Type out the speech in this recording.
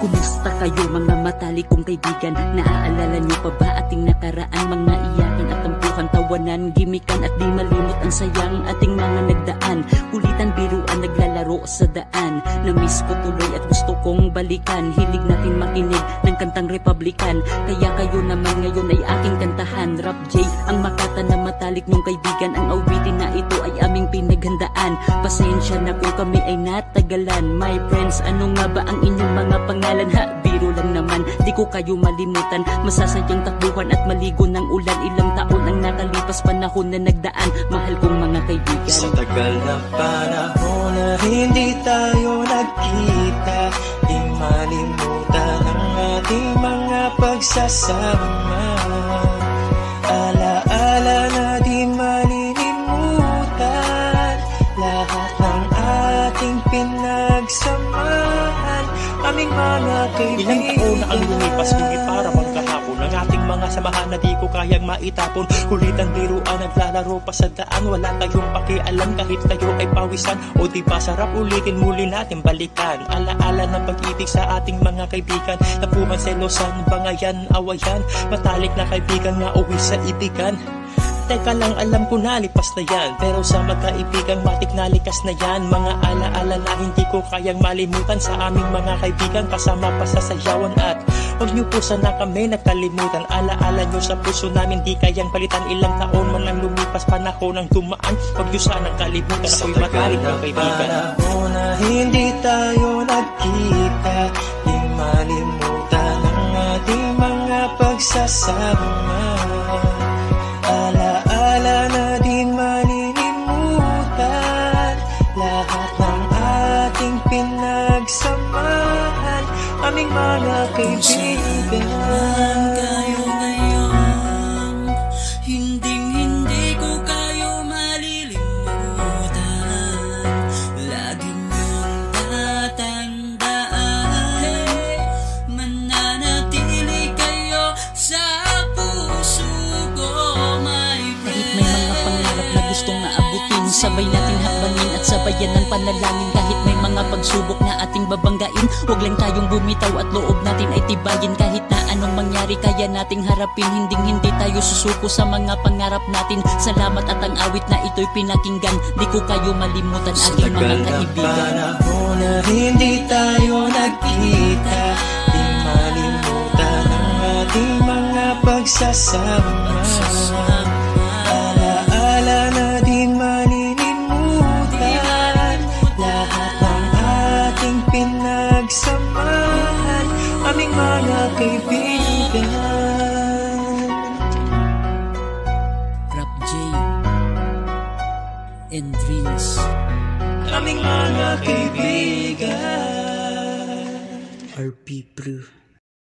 Kumusta kayo mga matalik kong kaibigan? Naaalala niyo pa ba ating nakaraan? Mga iyakin at tampuhan, tawanan, gimikan at di malimot ang sayang ating mga nagdaan. Kulitan, biruan, naglalaro sa daan. Namiss ko tuloy at gusto kong balikan. Hilig natin makinig ng kantang Republican. Kaya kayo naman ngayon ay aking kantahan. Rap J, ang makata na matalik niyong kaibigan. Ang awitin na ito ay aming pinaghandaan. Pasensya na kung kami ay natagalan. My friends, ano nga ba ang inyong mga pangalan? Ha, biro lang naman, di ko kayo malimutan. Masasayang takbuhan at maligo ng ulan. Ilang taon ang nakalipas, panahon na nagdaan. Mahal kong mga kaibigan, sa tagal na panahon na hindi tayo nagkita, di malimutan ang ating mga pagsasama. Alaala na di malilimutan lahat ng ating pinagsamahan, aming mga kaibigan. Ilang taon na ang lumipas, ngunit para bang kahapon ang ating mga samahan na di ko kayang maitapon. Kulitan, biruan, naglalaro pa sa daan. Wala tayong pakialam kahit tayo ay pawisan. O di ba sarap ulitin, muli natin balikan. Alaala ng pag-ibig sa ating mga kaibigan. Napuhan, selosan, bangayan, awayan. Matalik na kaibigan nga uwi sa ibigan. Teka lang, alam ko na lipas na yan, pero sa magkaibigang matik na likas na yan. Mga alaala na hindi ko kayang malimutan sa aming mga kaibigan, kasama pa sa sayawan. At huwag niyo po sana kami nakalimutan. Alaala niyo sa puso namin di kayang palitan. Ilang taon man ang lumipas, panahon ang dumaan. Huwag niyo sanang kalimutan, ako'y matalik na kaibigan. Sa panahon na hindi tayo nagkita, di malimutan ang ating mga pagsasama. Alaala na di malilimutan lahat ng ating pinagsamahan, aming mga kaibigan. Kayo ngayon, hinding-hindi ko kayo malilimutan. Lagi niyong tatandaan, mananatili kayo sa puso ko, my friend. may mga pangarap na gustong naabutin, sabay nating hakbangin at sabayan ng panalangin. Kahit may mga pagsubok na ating babanggain, huwag lang tayong bumitaw at loob natin ay tibayin. Kahit na anong mangyari, kaya nating harapin. Hindi tayo susuko sa mga pangarap natin. Salamat at ang awit na ito'y pinakinggan. Di ko kayo malimutan, aking mga kaibigan. Sa panahon na hindi tayo nagkita, di malimutan ang ating mga pagsasama. Alaala na di malilimutan lahat ng ating pinagsamahan, aming mga kaibigan. Rap J and Dreams, Aming mga kaibigan. RP Brew.